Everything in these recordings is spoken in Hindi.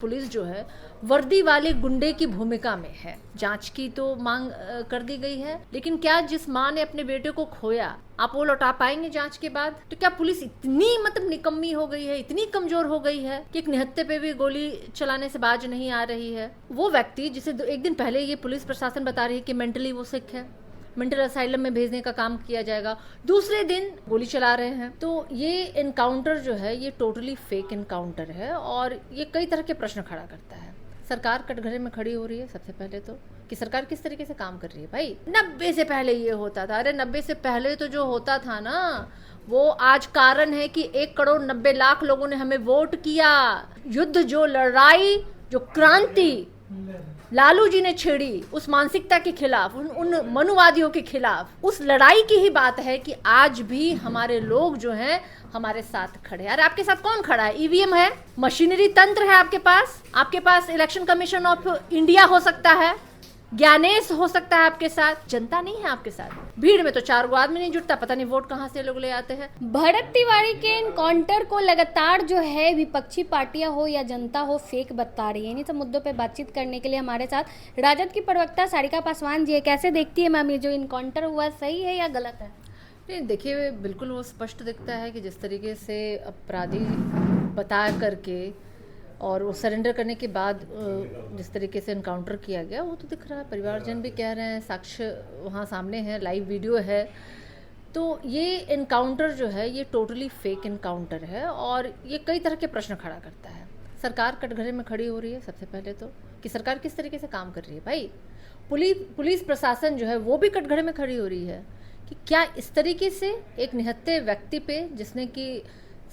पुलिस जो है वर्दी वाले गुंडे की भूमिका में है। जांच की तो मांग कर दी गई है, लेकिन क्या जिस मां ने अपने बेटे को खोया आप वो लौटा पाएंगे जांच के बाद? तो क्या पुलिस इतनी निकम्मी हो गई है, इतनी कमजोर हो गई है कि एक निहत्थे पे भी गोली चलाने से बाज नहीं आ रही है? वो व्यक्ति जिसे एक दिन पहले ये पुलिस प्रशासन बता रही है कि मेंटली वो सिक है, मेंटल असाइलम में भेजने का काम किया जाएगा, दूसरे दिन गोली चला रहे हैं। तो ये इनकाउंटर जो है ये टोटली फेक इनकाउंटर है और ये कई तरह के प्रश्न खड़ा करता है। सरकार कटघरे में खड़ी हो रही है सबसे पहले तो कि सरकार किस तरीके से काम कर रही है। भाई 90 से पहले ये होता था। अरे 90 से पहले तो जो होता था ना वो आज कारण है कि 1,90,00,000 लोगों ने हमें वोट किया। युद्ध जो लड़ाई जो क्रांति लालू जी ने छेड़ी उस मानसिकता के खिलाफ, उन मनुवादियों के खिलाफ, उस लड़ाई की ही बात है कि आज भी हमारे लोग जो हैं हमारे साथ खड़े हैं। अरे आपके साथ कौन खड़ा है? ईवीएम है, मशीनरी तंत्र है आपके पास इलेक्शन कमीशन ऑफ इंडिया हो सकता है, ज्ञानेश हो सकता है आपके साथ, जनता नहीं है आपके साथ। भीड़ में तो 4 आदमी नहीं जुटता, पता नहीं वोट कहां से लोग ले आते हैं। भरत तिवारी के एनकाउंटर को लगातार जो है विपक्षी पार्टियां हो या जनता हो फेक बता रही है। इन्हीं सब मुद्दों पे बातचीत करने के लिए हमारे साथ राजद की प्रवक्ता सारिका पासवान जी है। कैसे देखती है मैम ये जो एनकाउंटर हुआ, सही है या गलत है? नहीं देखिए, बिल्कुल वो स्पष्ट दिखता है कि जिस तरीके से अपराधी बता करके और वो सरेंडर करने के बाद जिस तरीके से इनकाउंटर किया गया वो तो दिख रहा है। परिवारजन भी कह रहे हैं, साक्ष्य वहाँ सामने है, लाइव वीडियो है। तो ये इनकाउंटर जो है ये टोटली फेक इनकाउंटर है और ये कई तरह के प्रश्न खड़ा करता है। सरकार कटघरे में खड़ी हो रही है सबसे पहले तो कि सरकार किस तरीके से काम कर रही है। भाई पुलिस प्रशासन जो है वो भी कटघरे में खड़ी हो रही है कि क्या इस तरीके से एक निहत्थे व्यक्ति पे जिसने कि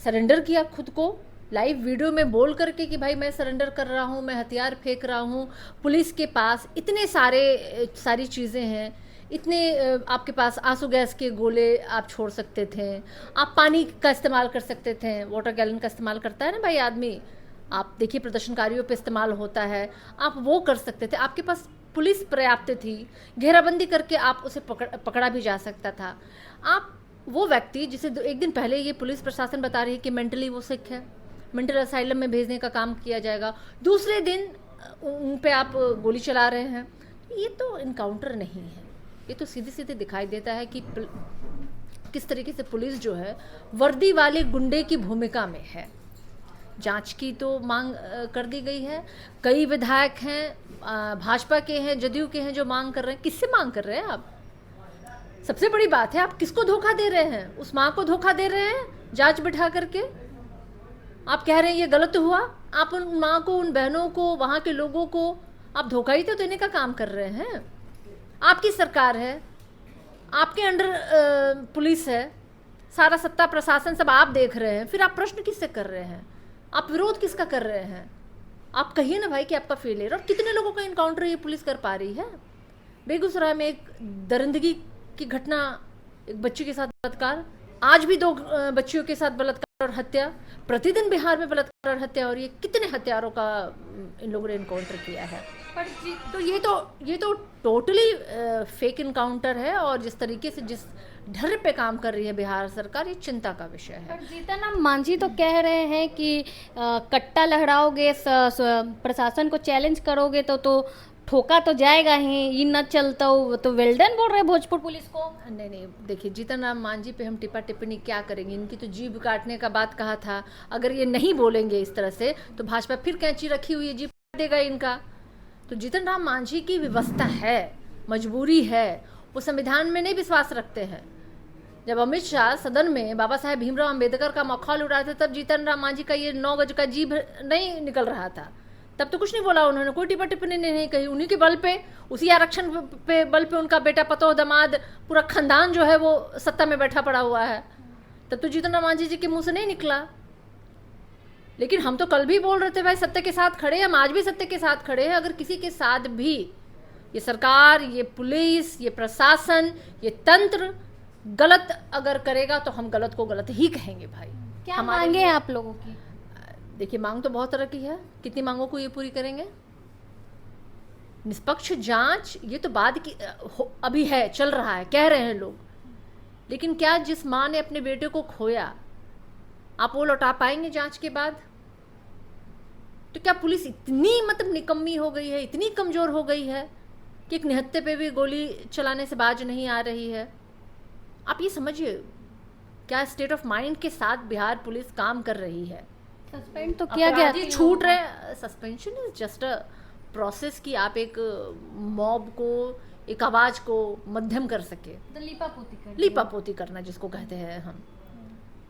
सरेंडर किया खुद को लाइव वीडियो में बोल करके कि भाई मैं सरेंडर कर रहा हूँ, मैं हथियार फेंक रहा हूँ, पुलिस के पास इतने सारी चीज़ें हैं, इतने आपके पास आंसू गैस के गोले आप छोड़ सकते थे, आप पानी का इस्तेमाल कर सकते थे, वाटर गैलन का इस्तेमाल करता है ना भाई आदमी, आप देखिए प्रदर्शनकारियों पे इस्तेमाल होता है, आप वो कर सकते थे। आपके पास पुलिस पर्याप्त थी, घेराबंदी करके आप उसे पकड़ा भी जा सकता था। आप वो व्यक्ति जिसे एक दिन पहले ये पुलिस प्रशासन बता रही है कि मेंटली वो सिक है, मेंटल असाइलम में भेजने का काम किया जाएगा, दूसरे दिन उन पे आप गोली चला रहे हैं। ये तो इनकाउंटर नहीं है, ये तो सीधे सीधे दिखाई देता है कि किस तरीके से पुलिस जो है वर्दी वाले गुंडे की भूमिका में है। जांच की तो मांग कर दी गई है। कई विधायक हैं, भाजपा के हैं, जदयू के हैं जो मांग कर रहे हैं। किससे मांग कर रहे हैं आप? सबसे बड़ी बात है आप किसको धोखा दे रहे हैं? उस माँ को धोखा दे रहे हैं जांच बिठा करके। आप कह रहे हैं ये गलत हुआ, आप उन माँ को, उन बहनों को, वहाँ के लोगों को आप धोखा ही तो देने का काम कर रहे हैं। आपकी सरकार है, आपके अंडर पुलिस है, सारा सत्ता प्रशासन सब आप देख रहे हैं, फिर आप प्रश्न किससे कर रहे हैं? आप विरोध किसका कर रहे हैं? आप कहिए ना भाई कि आपका फेलियर। और कितने लोगों का इनकाउंटर ये पुलिस कर पा रही है? बेगूसराय में एक दरिंदगी की घटना, एक बच्ची के साथ बलात्कार, आज भी 2 बच्चियों के साथ बलात्कार और हत्या, प्रतिदिन बिहार में बलात्कार और हत्या हो रही है। कितने हत्यारों का इन लोगों ने इनकाउंटर किया है? पर तो ये तो टोटली फेक इनकाउंटर है और जिस तरीके से जिस ढर्रे पे काम कर रही है बिहार सरकार, ये चिंता का विषय है। जीतन राम मांझी तो कह रहे हैं कि कट्टा लहराओगे, प्रशासन को चैलेंज करोगे तो ठोका तो जाएगा ही, ये न चलता हो तो वेल्डन बोल रहे हैं भोजपुर पुलिस को। नहीं देखिए, जीतन राम मांझी पे हम टिप्पा टिप्पणी क्या करेंगे? इनकी तो जीभ काटने का बात कहा था। अगर ये नहीं बोलेंगे इस तरह से तो भाजपा फिर कैंची रखी हुई है, जीभ काट देगा इनका। तो जीतन राम मांझी की व्यवस्था है, मजबूरी है, वो संविधान में नहीं विश्वास रखते हैं। जब अमित शाह सदन में बाबा साहेब भीमराव अम्बेडकर का मखौल उड़ाए थे तब जीतन राम मांझी का ये 9 गज का जीभ नहीं निकल रहा था, तब तो कुछ नहीं बोला उन्होंने, कोई टिप्पा टिप्पणी नहीं कही। उन्हीं के बल पे, उसी आरक्षण पे बल पे उनका बेटा, पतोह, दामाद, पूरा खानदान जो है वो सत्ता में बैठा पड़ा हुआ है। तब तो जीतन राम मांझी जी के मुंह से नहीं निकला। लेकिन हम तो कल भी बोल रहे थे भाई सत्य के साथ खड़े हैं, हम आज भी सत्य के साथ खड़े हैं। अगर किसी के साथ भी ये सरकार, ये पुलिस, ये प्रशासन, ये तंत्र गलत अगर करेगा तो हम गलत को गलत ही कहेंगे भाई। क्या मांगे हैं आप लोगों की? देखिए, मांग तो बहुत तरह की है। कितनी मांगों को ये पूरी करेंगे? निष्पक्ष जांच ये तो बाद की अभी है, चल रहा है, कह रहे हैं लोग, लेकिन क्या जिस मां ने अपने बेटे को खोया आप वो लौटा पाएंगे जांच के बाद? तो क्या पुलिस इतनी मतलब निकम्मी हो गई है, इतनी कमज़ोर हो गई है कि एक निहत्थे पे भी गोली चलाने से बाज नहीं आ रही है? आप ये समझिए क्या स्टेट ऑफ माइंड के साथ बिहार पुलिस काम कर रही है। सस्पेंड तो किया गया, अपराधी छूट रहे। Suspension is just a process कि आप एक मॉब को, एक आवाज को मध्यम कर सके, लीपापोती करना जिसको कहते हैं हम।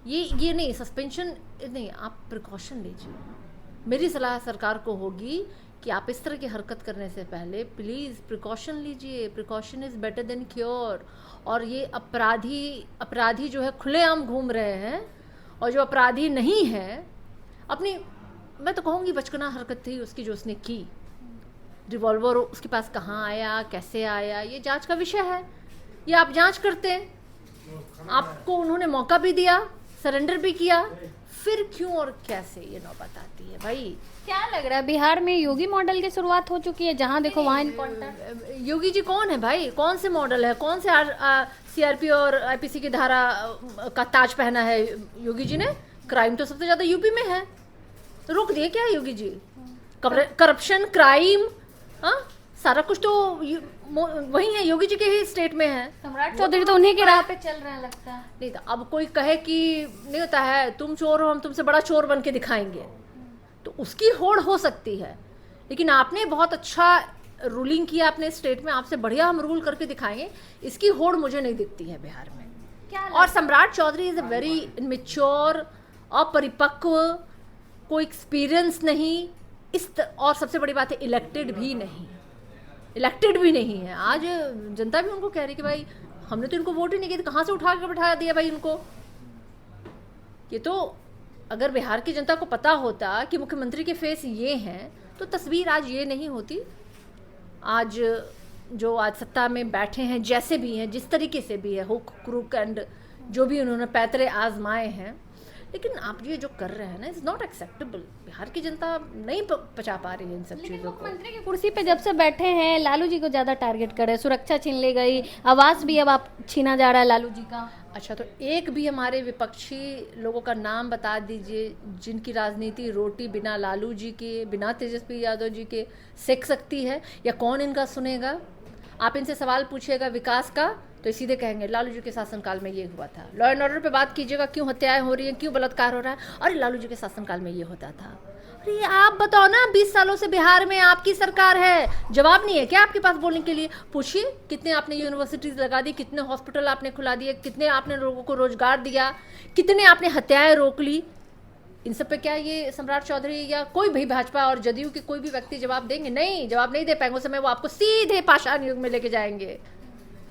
ये नहीं, सस्पेंशन नहीं, आप प्रिकॉशन लीजिए। मेरी सलाह सरकार को होगी कि आप इस तरह की हरकत करने से पहले प्लीज़ प्रिकॉशन लीजिए। Precaution is better than cure. और ये अपराधी जो है खुलेआम घूम रहे हैं, और जो अपराधी नहीं है अपनी, मैं तो कहूँगी बचकाना हरकत थी उसकी जो उसने की। रिवॉल्वर उसके पास कहाँ आया, कैसे आया, ये जांच का विषय है। ये आप जांच करते हैं, आपको उन्होंने मौका भी दिया, सरेंडर भी किया, फिर क्यों और कैसे ये नौबत आती है भाई। क्या लग रहा है बिहार में योगी मॉडल की शुरुआत हो चुकी है, जहां देखो वहां इनकाउंटर? योगी जी कौन है भाई? कौन से मॉडल है? कौन से सीआरपी और आईपीसी की धारा का ताज पहना है योगी जी ने? क्राइम तो सबसे ज्यादा यूपी में है, तो रोक दिए क्या योगी जी? करप्शन, क्राइम, सारा कुछ तो वही है, योगी जी के ही स्टेट में है। सम्राट चौधरी तो उन्हीं की राह पे चल रहे हैं लगता है। नहीं तो अब कोई कहे कि नहीं होता है, तुम चोर हो, हम तुमसे बड़ा चोर बन के दिखाएंगे, तो उसकी होड़ हो सकती है। लेकिन आपने बहुत अच्छा रूलिंग किया अपने स्टेट में, आपसे बढ़िया हम रूल करके दिखाएंगे, इसकी होड़ मुझे नहीं दिखती है बिहार में। और Samrat Choudhary is a very immature, अपरिपक्व, कोई एक्सपीरियंस नहीं, और सबसे बड़ी बात है इलेक्टेड भी नहीं है। आज जनता भी उनको कह रही कि भाई हमने तो इनको वोट ही नहीं किया, कहाँ से उठा के बैठा दिया भाई इनको। ये तो अगर बिहार की जनता को पता होता कि मुख्यमंत्री के फेस ये हैं, तो तस्वीर आज ये नहीं होती। आज जो आज सत्ता में बैठे हैं, जैसे भी हैं, जिस तरीके से भी है, हुक क्रूक एंड जो भी उन्होंने पैतरे आजमाए हैं, लेकिन आप ये जो कर रहे हैं ना, इज नॉट एक्सेप्टेबल। बिहार की जनता नहीं पचा पा रही है इन सब चीज़ों को। मुख्यमंत्री की कुर्सी पे जब से बैठे हैं लालू जी को ज्यादा टारगेट कर रहे हैं, सुरक्षा छीन ली गई, आवास भी अब आप छीना जा रहा है लालू जी का। अच्छा, तो एक भी हमारे विपक्षी लोगों का नाम बता दीजिए जिनकी राजनीति रोटी बिना लालू जी के, बिना तेजस्वी यादव जी के सेक सकती है, या कौन इनका सुनेगा? आप इनसे सवाल पूछिएगा विकास का, तो सीधे कहेंगे लालू जी के शासनकाल में ये हुआ था। लॉ एंड ऑर्डर पे बात कीजिएगा, क्यों हत्याएं हो रही हैं, क्यों बलात्कार हो रहा है, अरे लालू जी के शासनकाल में ये होता था। अरे आप बताओ ना, 20 सालों से बिहार में आपकी सरकार है, जवाब नहीं है क्या आपके पास बोलने के लिए? पूछिए कितने आपने यूनिवर्सिटीज लगा दी, कितने हॉस्पिटल आपने खुला दिए, कितने आपने लोगों को रोजगार दिया, कितने आपने हत्याएं रोक ली। इन सब पे क्या ये सम्राट चौधरी या कोई भी भाजपा और जदयू के कोई भी व्यक्ति जवाब देंगे? नहीं, जवाब नहीं दे पाएंगे। उस समय वो आपको सीधे पाषाण युग में लेके जाएंगे।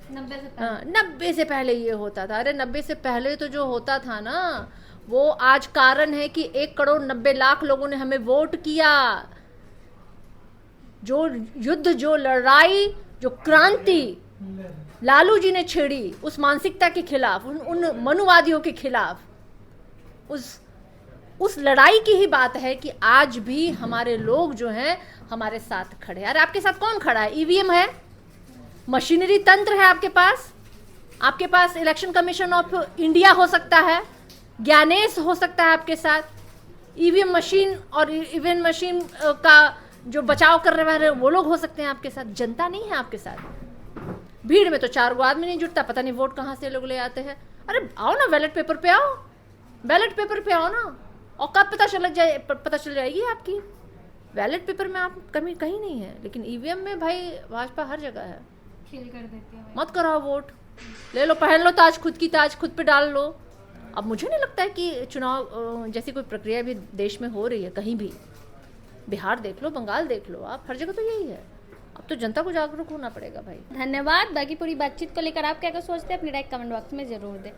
90 से पहले ये होता था। अरे 90 से पहले तो जो होता था ना, वो आज कारण है कि 1,90,00,000 लोगों ने हमें वोट किया। जो युद्ध, जो लड़ाई, जो क्रांति लालू जी ने छेड़ी, उस मानसिकता के खिलाफ, उन मनुवादियों के खिलाफ, उस लड़ाई की ही बात है कि आज भी हमारे लोग जो हैं हमारे साथ खड़े हैं। अरे आपके साथ कौन खड़ा है? ईवीएम है, मशीनरी तंत्र है आपके पास इलेक्शन कमीशन ऑफ इंडिया हो सकता है, ज्ञानेश हो सकता है आपके साथ, ईवीएम मशीन और ईवीएम मशीन का जो बचाव कर रहे हैं वो लोग हो सकते हैं आपके साथ। जनता नहीं है आपके साथ। भीड़ में तो 4 गो आदमी नहीं जुटता, पता नहीं वोट कहाँ से लोग ले आते हैं। अरे आओ ना, बैलेट पेपर पे आओ, बैलेट पेपर पे आओ ना, और कब पता चल जाएगी आपकी। बैलेट पेपर में आप कहीं नहीं है, लेकिन ईवीएम में भाई भाजपा हर जगह है। खेल कर देती है। मत कराओ वोट, ले लो, पहन लो ताज, खुद की ताज खुद पे डाल लो। अब मुझे नहीं लगता है कि चुनाव जैसी कोई प्रक्रिया भी देश में हो रही है कहीं भी। बिहार देख लो, बंगाल देख लो, आप हर जगह तो यही है। अब तो जनता को जागरूक होना पड़ेगा भाई। धन्यवाद। बाकी पूरी बातचीत को लेकर आप क्या सोचते हैं, अपनी राय कमेंट बॉक्स में जरूर दें।